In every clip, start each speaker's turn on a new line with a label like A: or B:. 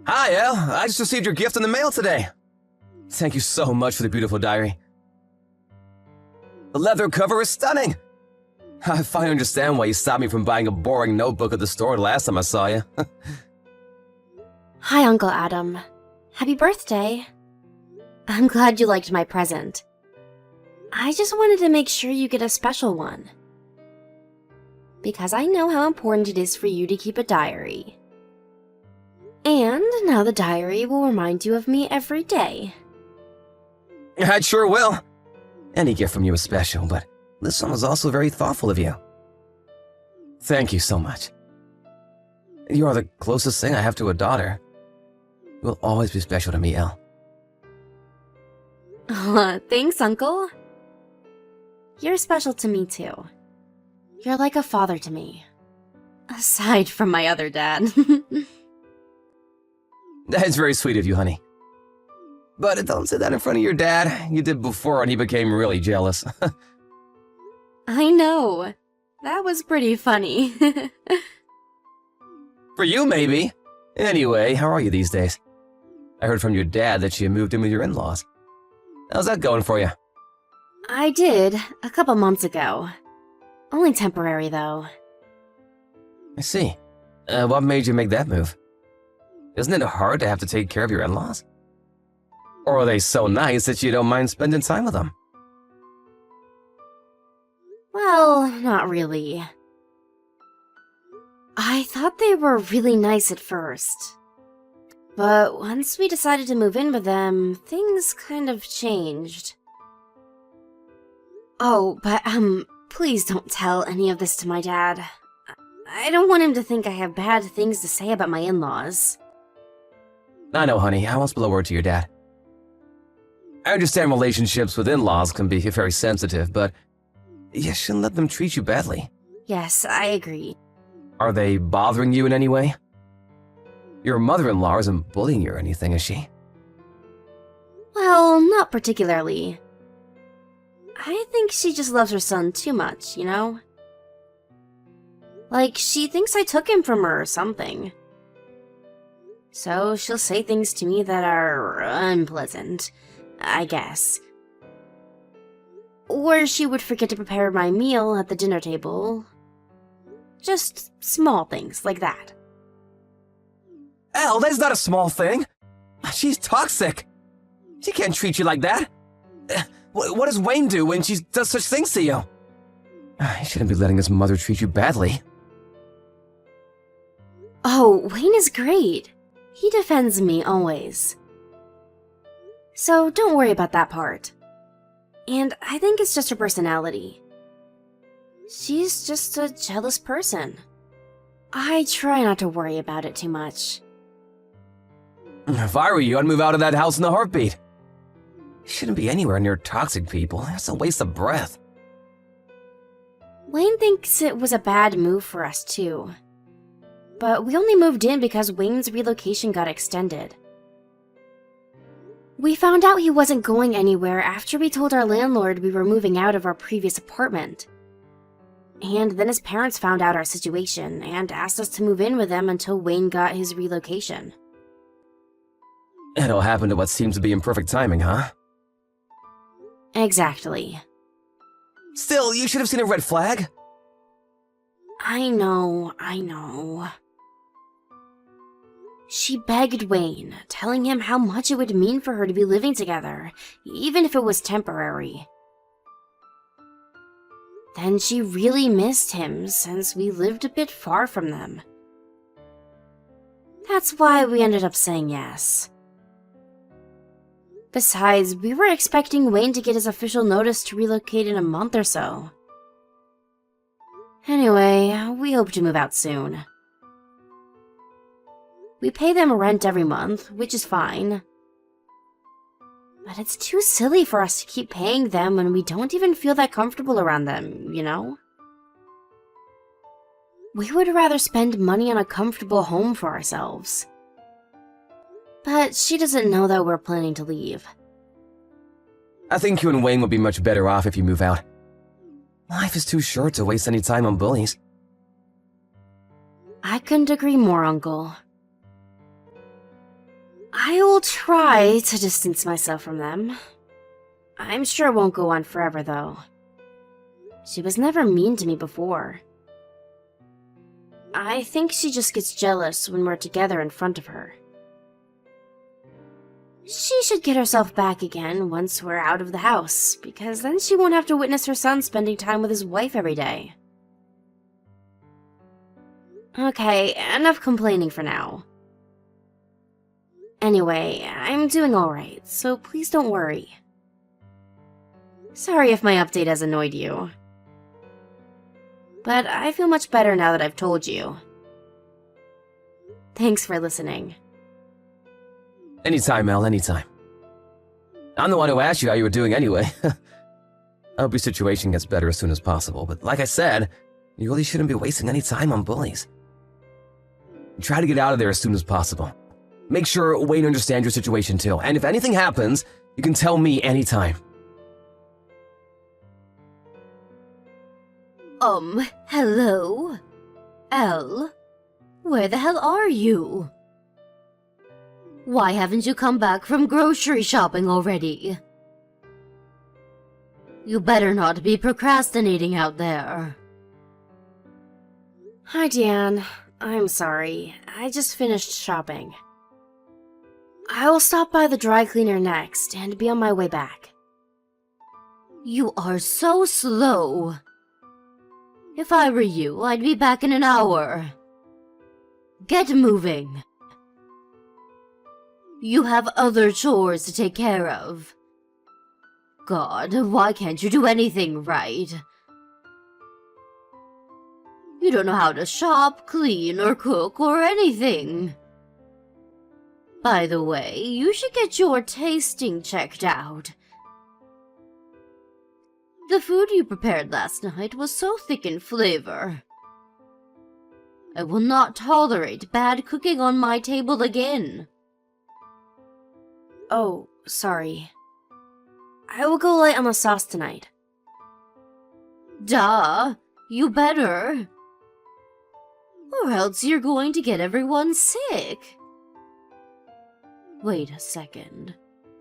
A: Hi, Elle. I just received your gift in the mail today. Thank you so much for the beautiful diary. The leather cover is stunning. I finally understand why you stopped me from buying a boring notebook at the store the last time I saw you.
B: Hi, Uncle Adam. Happy birthday. I'm glad you liked my present. I just wanted to make sure you get a special one. Because I know how important it is for you to keep a diary. And now the diary will remind you of me every day.
A: I sure will. Any gift from you is special, but this one was also very thoughtful of you. Thank you so much. You are the closest thing I have to a daughter. You will always be special to me, Elle.
B: Thanks, Uncle. You're special to me, too. You're like a father to me. Aside from my other dad.
A: That's very sweet of you, honey. But don't say that in front of your dad. You did before and he became really jealous.
B: I know. That was pretty funny.
A: For you, maybe. Anyway, how are you these days? I heard from your dad that you moved in with your in-laws. How's that going for you?
B: I did, a couple months ago. Only temporary, though.
A: I see. What made you make that move? Isn't it hard to have to take care of your in-laws? Or are they so nice that you don't mind spending time with them?
B: Well, not really. I thought they were really nice at first. But once we decided to move in with them, things kind of changed. Oh, but, please don't tell any of this to my dad. I don't want him to think I have bad things to say about my in-laws.
A: I know, honey. I won't spill a word to your dad. I understand relationships with in-laws can be very sensitive, but you shouldn't let them treat you badly.
B: Yes, I agree.
A: Are they bothering you in any way? Your mother-in-law isn't bullying you or anything, is she?
B: Well, not particularly. I think she just loves her son too much, you know? Like, she thinks I took him from her or something. So she'll say things to me that are unpleasant, I guess. Or she would forget to prepare my meal at the dinner table. Just small things like that.
A: Elle, that's not a small thing. She's toxic. She can't treat you like that. What does Wayne do when she does such things to you? He shouldn't be letting his mother treat you badly.
B: Oh, Wayne is great. He defends me always. So don't worry about that part. And I think it's just her personality. She's just a jealous person. I try not to worry about it too much.
A: If I were you, I'd move out of that house in a heartbeat. You shouldn't be anywhere near toxic people. That's a waste of breath.
B: Wayne thinks it was a bad move for us too. But we only moved in because Wayne's relocation got extended. We found out he wasn't going anywhere after we told our landlord we were moving out of our previous apartment. And then his parents found out our situation and asked us to move in with them until Wayne got his relocation.
A: It all happened at what seems to be imperfect timing, huh?
B: Exactly.
A: Still, you should have seen a red flag.
B: I know. She begged Wayne, telling him how much it would mean for her to be living together, even if it was temporary. Then she really missed him since we lived a bit far from them. That's why we ended up saying yes. Besides, we were expecting Wayne to get his official notice to relocate in a month or so. Anyway, we hope to move out soon. We pay them rent every month, which is fine. But it's too silly for us to keep paying them when we don't even feel that comfortable around them, you know? We would rather spend money on a comfortable home for ourselves. But she doesn't know that we're planning to leave.
A: I think you and Wayne would be much better off if you move out. Life is too short to waste any time on bullies.
B: I couldn't agree more, Uncle. I will try to distance myself from them. I'm sure it won't go on forever, though. She was never mean to me before. I think she just gets jealous when we're together in front of her. She should get herself back again once we're out of the house, because then she won't have to witness her son spending time with his wife every day. Okay, enough complaining for now. Anyway, I'm doing alright, so please don't worry. Sorry if my update has annoyed you. But I feel much better now that I've told you. Thanks for listening.
A: Anytime, Mel, anytime. I'm the one who asked you how you were doing anyway. I hope your situation gets better as soon as possible, but like I said, you really shouldn't be wasting any time on bullies. Try to get out of there as soon as possible. Make sure Wayne understands your situation too, and if anything happens, you can tell me anytime.
B: Hello? Elle? Where the hell are you? Why haven't you come back from grocery shopping already? You better not be procrastinating out there. Hi, Diane. I'm sorry. I just finished shopping. I will stop by the dry cleaner next and be on my way back. You are so slow. If I were you, I'd be back in an hour. Get moving. You have other chores to take care of. God, why can't you do anything right? You don't know how to shop, clean, or cook, or anything. By the way, you should get your tasting checked out. The food you prepared last night was so thick in flavor. I will not tolerate bad cooking on my table again. Oh, sorry. I will go light on the sauce tonight. Duh, you better. Or else you're going to get everyone sick. Wait a second.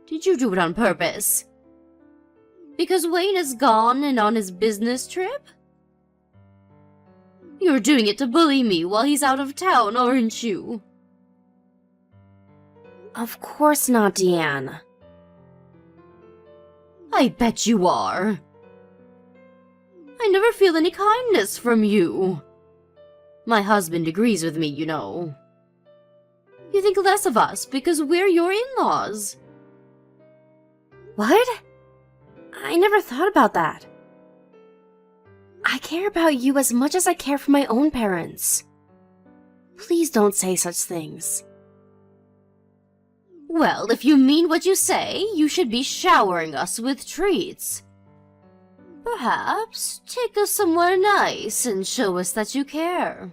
B: Did you do it on purpose? Because Wayne is gone and on his business trip? You're doing it to bully me while he's out of town, aren't you? Of course not, Deanne. I bet you are. I never feel any kindness from you. My husband agrees with me, you know. You think less of us because we're your in-laws. What? I never thought about that. I care about you as much as I care for my own parents. Please don't say such things. Well, if you mean what you say, you should be showering us with treats. Perhaps take us somewhere nice and show us that you care.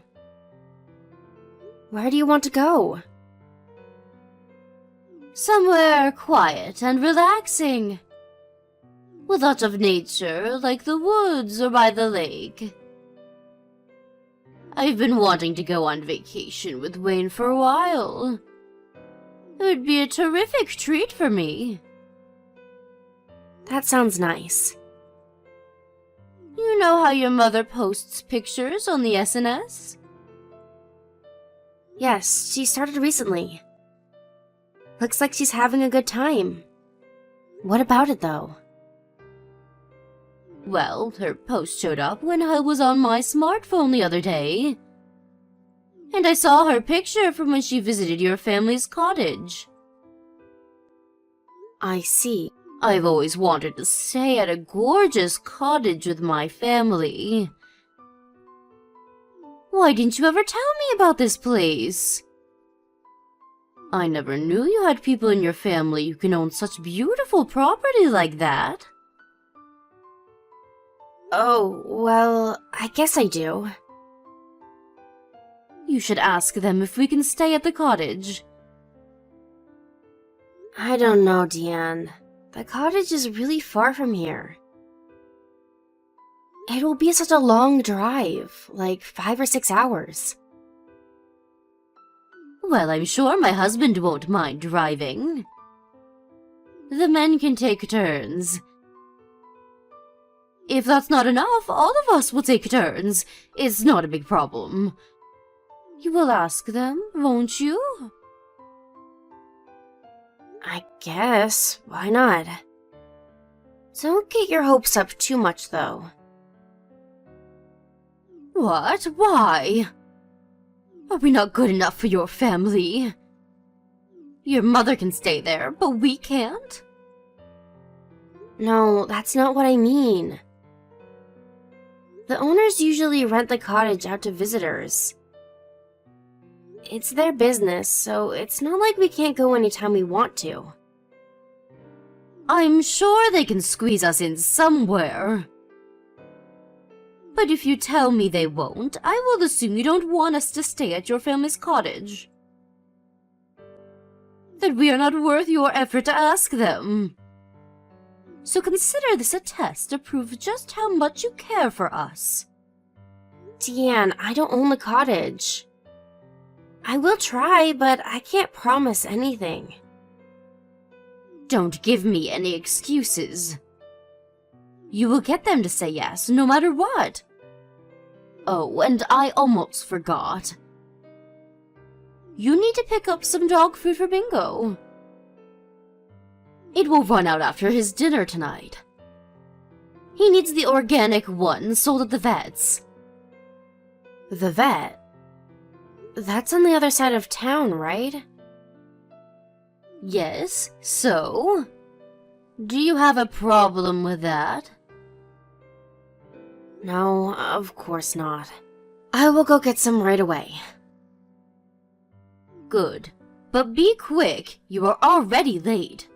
B: Where do you want to go? Somewhere quiet and relaxing. With lots of nature, like the woods or by the lake. I've been wanting to go on vacation with Wayne for a while. It would be a terrific treat for me. That sounds nice. You know how your mother posts pictures on the SNS? Yes, she started recently. Looks like she's having a good time. What about it, though? Well, her post showed up when I was on my smartphone the other day. And I saw her picture from when she visited your family's cottage. I see. I've always wanted to stay at a gorgeous cottage with my family. Why didn't you ever tell me about this place? I never knew you had people in your family who can own such beautiful property like that. Oh, well, I guess I do. You should ask them if we can stay at the cottage. I don't know, Deanne. The cottage is really far from here. It will be such a long drive, like 5 or 6 hours. Well, I'm sure my husband won't mind driving. The men can take turns. If that's not enough, all of us will take turns. It's not a big problem. You will ask them, won't you? I guess. Why not? Don't get your hopes up too much, though. What? Why? Are we not good enough for your family? Your mother can stay there, but we can't? No, that's not what I mean. The owners usually rent the cottage out to visitors. It's their business, so it's not like we can't go anytime we want to. I'm sure they can squeeze us in somewhere. But if you tell me they won't, I will assume you don't want us to stay at your family's cottage. That we are not worth your effort to ask them. So consider this a test to prove just how much you care for us. Deanne, I don't own the cottage. I will try, but I can't promise anything. Don't give me any excuses. You will get them to say yes, no matter what. Oh, and I almost forgot. You need to pick up some dog food for Bingo. It will run out after his dinner tonight. He needs the organic one sold at the vet's. The vet? That's on the other side of town, right? Yes, so? Do you have a problem with that? No, of course not. I will go get some right away. Good. But be quick, you are already late.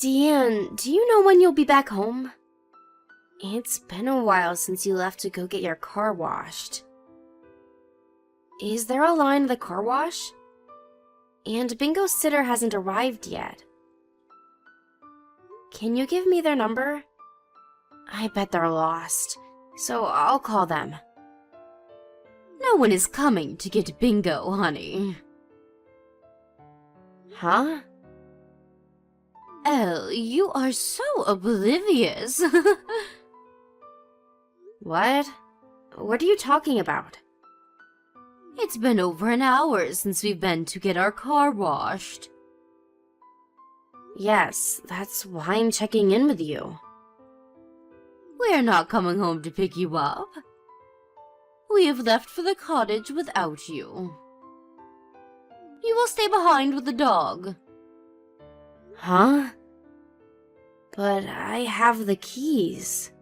B: Deanne, do you know when you'll be back home? It's been a while since you left to go get your car washed. Is there a line at the car wash? And Bingo's sitter hasn't arrived yet. Can you give me their number? I bet they're lost, so I'll call them. No one is coming to get Bingo, honey. Huh? Elle, you are so oblivious. What? What are you talking about? It's been over an hour since we've been to get our car washed. Yes, that's why I'm checking in with you. We're not coming home to pick you up. We have left for the cottage without you. You will stay behind with the dog. Huh? But I have the keys.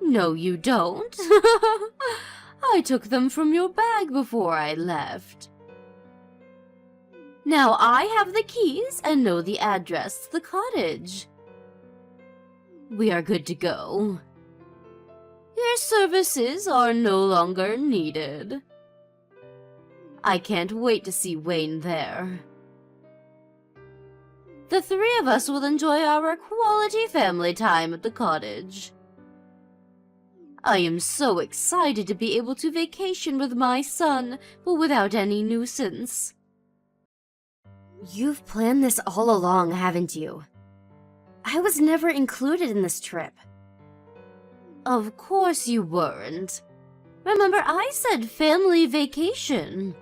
B: No, you don't. I took them from your bag before I left. Now I have the keys and know the address to the cottage. We are good to go. Your services are no longer needed. I can't wait to see Wayne there. The three of us will enjoy our quality family time at the cottage. I am so excited to be able to vacation with my son, but without any nuisance. You've planned this all along, haven't you? I was never included in this trip. Of course you weren't. Remember, I said family vacation.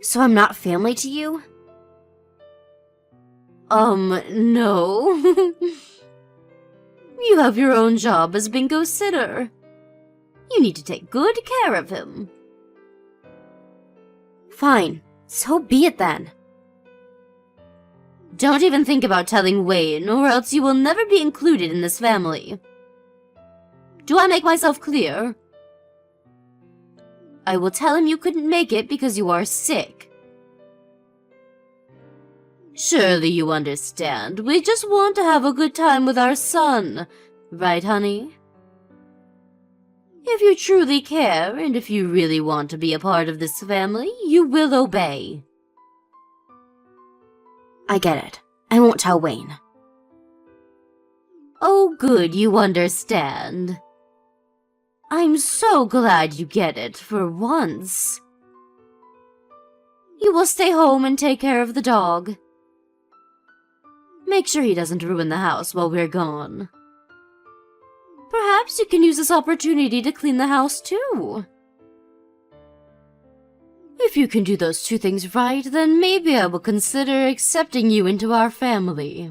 B: So I'm not family to you? No. You have your own job as Bingo's sitter. You need to take good care of him. Fine, so be it then. Don't even think about telling Wayne, or else you will never be included in this family. Do I make myself clear? I will tell him you couldn't make it because you are sick. Surely you understand. We just want to have a good time with our son. Right, honey? If you truly care, and if you really want to be a part of this family, you will obey. I get it. I won't tell Wayne. Oh, good, you understand. I'm so glad you get it for once. You will stay home and take care of the dog. Make sure he doesn't ruin the house while we're gone. Perhaps you can use this opportunity to clean the house too. If you can do those two things right, then maybe I will consider accepting you into our family.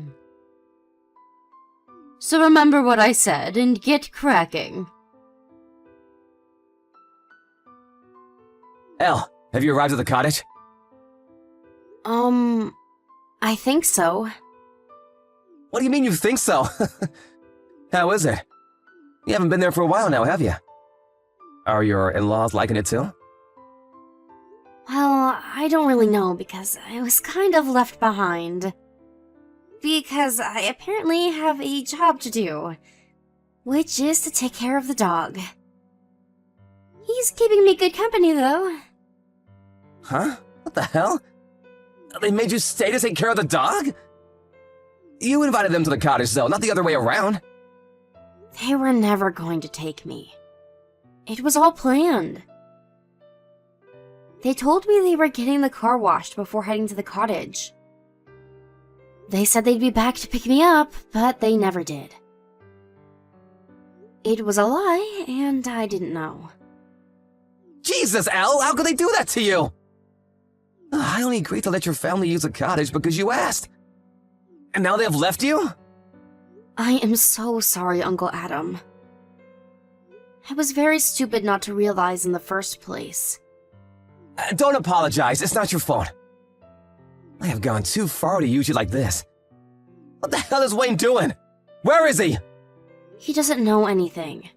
B: So remember what I said and get cracking.
A: Elle, have you arrived at the cottage?
B: I think so.
A: What do you mean you think so? How is it? You haven't been there for a while now, have you? Are your in-laws liking it too?
B: Well, I don't really know because I was kind of left behind. Because I apparently have a job to do, which is to take care of the dog. He's keeping me good company, though.
A: Huh? What the hell? They made you stay to take care of the dog? You invited them to the cottage, though, not the other way around.
B: They were never going to take me. It was all planned. They told me they were getting the car washed before heading to the cottage. They said they'd be back to pick me up, but they never did. It was a lie, and I didn't know.
A: Jesus, Elle, how could they do that to you? I only agreed to let your family use the cottage because you asked. And now they have left you?
B: I am so sorry, Uncle Adam. I was very stupid not to realize in the first place.
A: Don't apologize, it's not your fault. I have gone too far to use you like this. What the hell is Wayne doing? Where is he?
B: He doesn't know anything.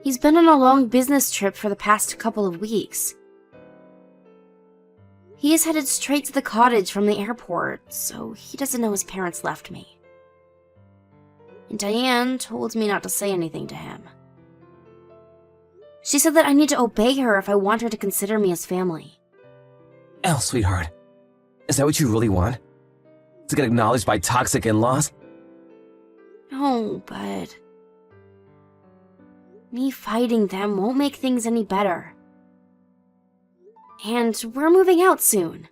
B: He's been on a long business trip for the past couple of weeks. He is headed straight to the cottage from the airport, so he doesn't know his parents left me. And Diane told me not to say anything to him. She said that I need to obey her if I want her to consider me as family.
A: Elle, sweetheart, is that what you really want? To get acknowledged by toxic in-laws?
B: No, but me fighting them won't make things any better. And we're moving out soon.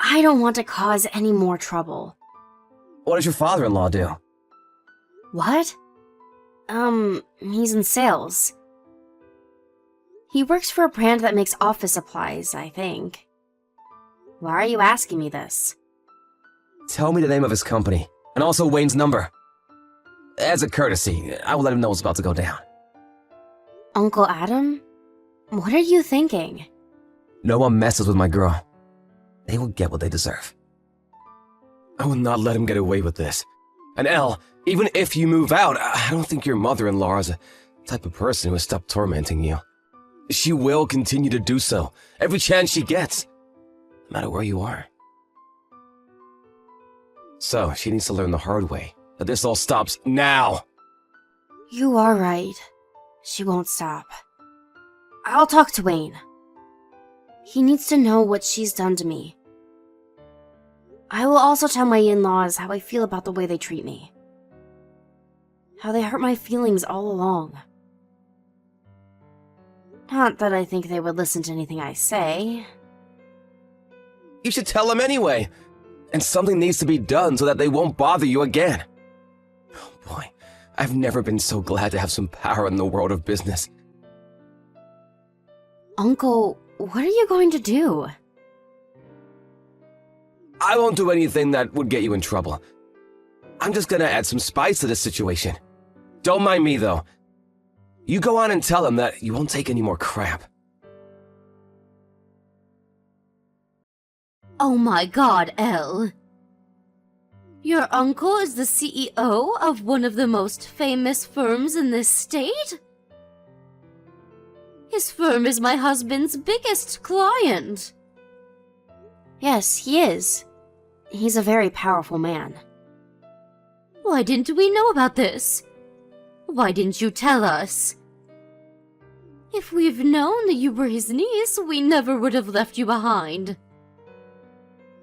B: I don't want to cause any more trouble.
A: What does your father-in-law do?
B: What? He's in sales. He works for a brand that makes office supplies, I think. Why are you asking me this?
A: Tell me the name of his company, and also Wayne's number. As a courtesy, I will let him know what's about to go down.
B: Uncle Adam? What are you thinking?
A: No one messes with my girl. They will get what they deserve. I will not let him get away with this. And Elle, even if you move out, I don't think your mother-in-law is the type of person who will stop tormenting you. She will continue to do so, every chance she gets, no matter where you are. So, she needs to learn the hard way, that this all stops now.
B: You are right. She won't stop. I'll talk to Wayne. He needs to know what she's done to me. I will also tell my in-laws how I feel about the way they treat me. How they hurt my feelings all along. Not that I think they would listen to anything I say.
A: You should tell them anyway. And something needs to be done so that they won't bother you again. Oh boy, I've never been so glad to have some power in the world of business.
B: Uncle, what are you going to do?
A: I won't do anything that would get you in trouble. I'm just gonna add some spice to this situation. Don't mind me, though. You go on and tell him that you won't take any more crap.
B: Oh my god, Elle. Your uncle is the CEO of one of the most famous firms in this state? His firm is my husband's biggest client. Yes, he is. He's a very powerful man. Why didn't we know about this? Why didn't you tell us? If we've known that you were his niece, we never would have left you behind.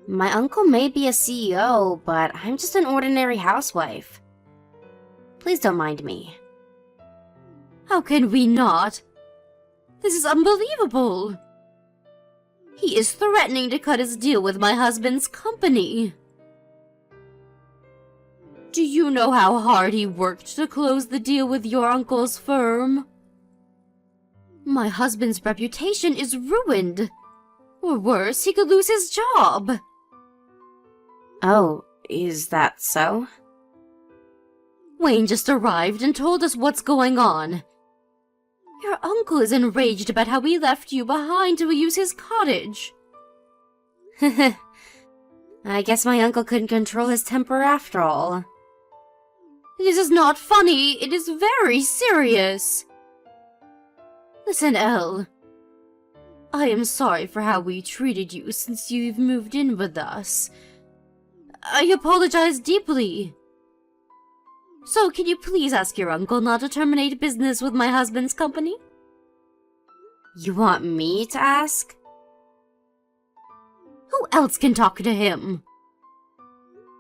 B: My uncle may be a CEO, but I'm just an ordinary housewife. Please don't mind me. How can we not? This is unbelievable. He is threatening to cut his deal with my husband's company. Do you know how hard he worked to close the deal with your uncle's firm? My husband's reputation is ruined. Or worse, he could lose his job. Oh, is that so? Wayne just arrived and told us what's going on. Your uncle is enraged about how we left you behind to use his cottage. I guess my uncle couldn't control his temper after all. This is not funny, it is very serious. Listen, Elle. I am sorry for how we treated you since you've moved in with us. I apologize deeply. So, can you please ask your uncle not to terminate business with my husband's company? You want me to ask? Who else can talk to him?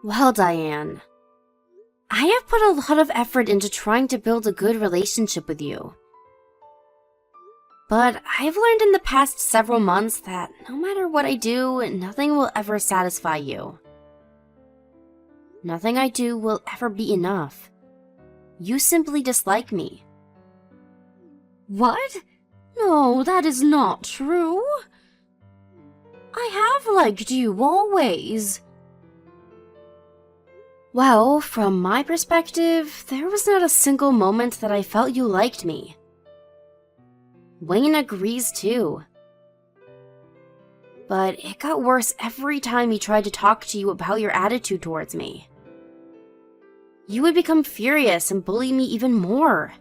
B: Well, Diane, I have put a lot of effort into trying to build a good relationship with you. But I've learned in the past several months that no matter what I do, nothing will ever satisfy you. Nothing I do will ever be enough. You simply dislike me. What? No, that is not true. I have liked you always. Well, from my perspective, there was not a single moment that I felt you liked me. Wayne agrees too. But it got worse every time he tried to talk to you about your attitude towards me. You would become furious and bully me even more.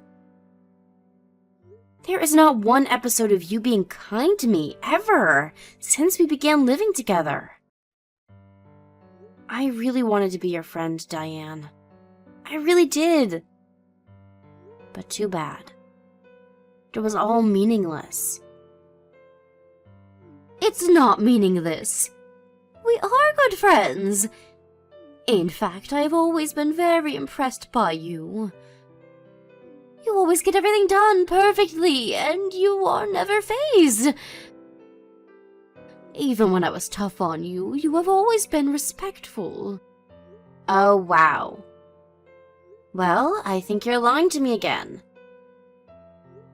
B: There is not one episode of you being kind to me, ever, since we began living together. I really wanted to be your friend, Diane. I really did. But too bad. It was all meaningless. It's not meaningless. We are good friends. In fact, I have always been very impressed by you. You always get everything done perfectly, and you are never fazed. Even when I was tough on you, you have always been respectful. Oh, wow. Well, I think you're lying to me again.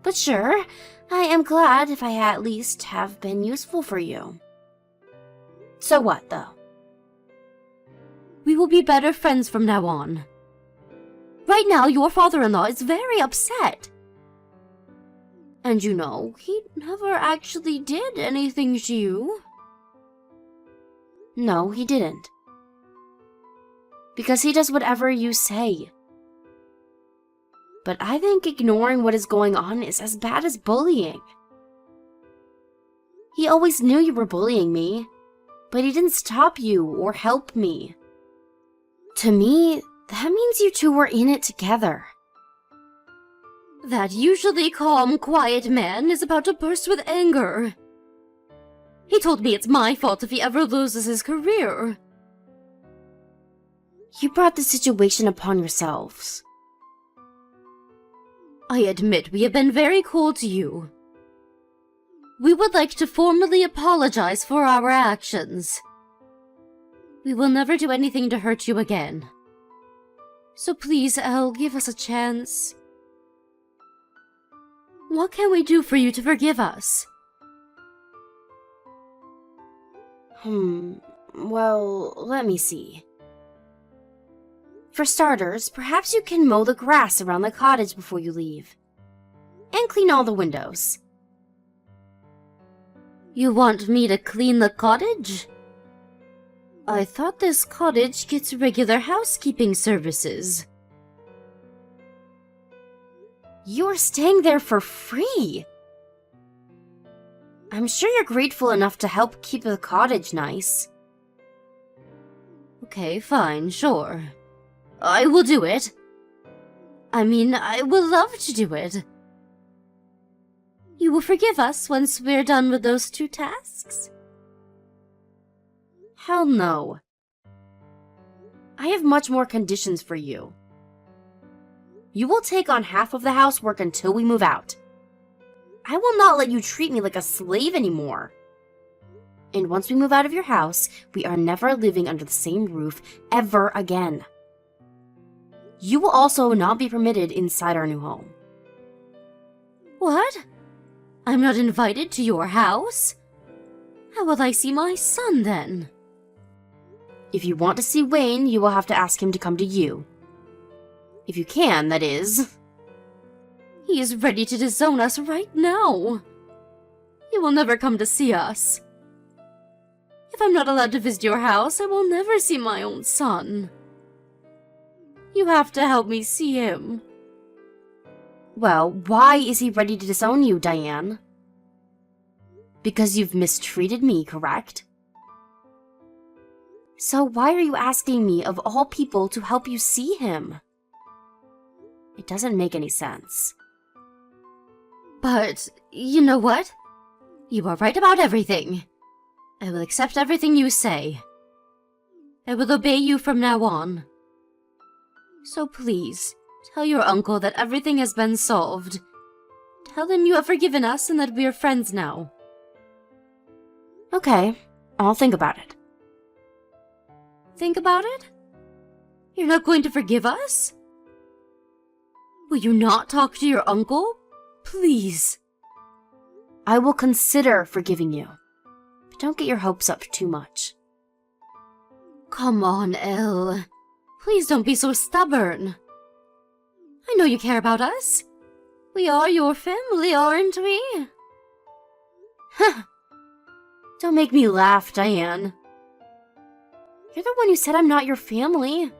B: But sure, I am glad if I at least have been useful for you. So what, though? We will be better friends from now on. Right now, your father-in-law is very upset. And you know, he never actually did anything to you. No, he didn't. Because he does whatever you say. But I think ignoring what is going on is as bad as bullying. He always knew you were bullying me, but he didn't stop you or help me. To me, that means you two were in it together. That usually calm, quiet man is about to burst with anger. He told me it's my fault if he ever loses his career. You brought the situation upon yourselves. I admit we have been very cold to you. We would like to formally apologize for our actions. We will never do anything to hurt you again. So please, Elle, give us a chance. What can we do for you to forgive us? Well, let me see. For starters, perhaps you can mow the grass around the cottage before you leave. And clean all the windows. You want me to clean the cottage? I thought this cottage gets regular housekeeping services. You're staying there for free! I'm sure you're grateful enough to help keep the cottage nice. Okay, fine, sure. I will do it. I mean, I would love to do it. You will forgive us once we're done with those two tasks? Hell no. I have much more conditions for you. You will take on half of the housework until we move out. I will not let you treat me like a slave anymore. And once we move out of your house, we are never living under the same roof ever again. You will also not be permitted inside our new home. What? I'm not invited to your house? How will I see my son then? If you want to see Wayne, you will have to ask him to come to you. If you can, that is. He is ready to disown us right now. He will never come to see us. If I'm not allowed to visit your house, I will never see my own son. You have to help me see him. Well, why is he ready to disown you, Diane? Because you've mistreated me, correct? So why are you asking me, of all people, to help you see him? It doesn't make any sense. But, you know what? You are right about everything. I will accept everything you say. I will obey you from now on. So please, tell your uncle that everything has been solved. Tell him you have forgiven us and that we are friends now. Okay, I'll think about it. Think about it? You're not going to forgive us? Will you not talk to your uncle? Please. I will consider forgiving you. But don't get your hopes up too much. Come on, Elle. Please don't be so stubborn. I know you care about us. We are your family, aren't we? Huh. Don't make me laugh, Diane. You're the one who said I'm not your family.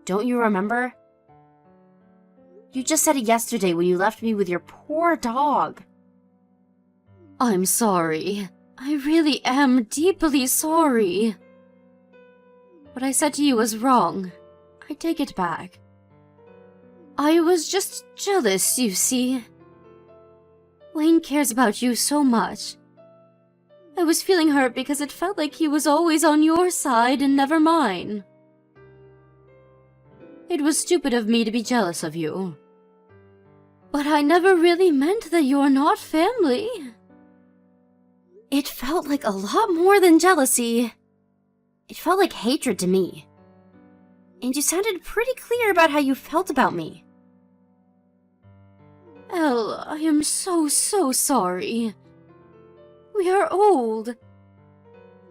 B: Don't you remember? You just said it yesterday when you left me with your poor dog. I'm sorry. I really am deeply sorry. What I said to you was wrong. I take it back. I was just jealous, you see. Wayne cares about you so much. I was feeling hurt because it felt like he was always on your side and never mine. It was stupid of me to be jealous of you. But I never really meant that you're not family. It felt like a lot more than jealousy. It felt like hatred to me. And you sounded pretty clear about how you felt about me. Elle, I am so sorry. We are old.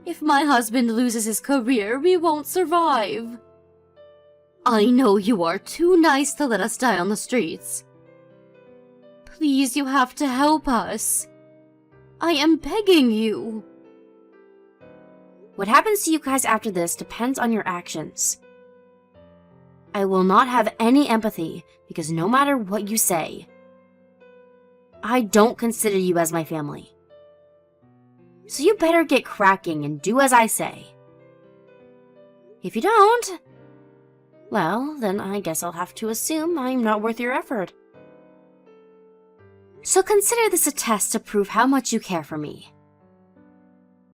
B: If my husband loses his career, we won't survive. I know you are too nice to let us die on the streets. Please, you have to help us. I am begging you. What happens to you guys after this depends on your actions. I will not have any empathy because no matter what you say, I don't consider you as my family. So you better get cracking and do as I say. If you don't, well, then I guess I'll have to assume I'm not worth your effort. So consider this a test to prove how much you care for me.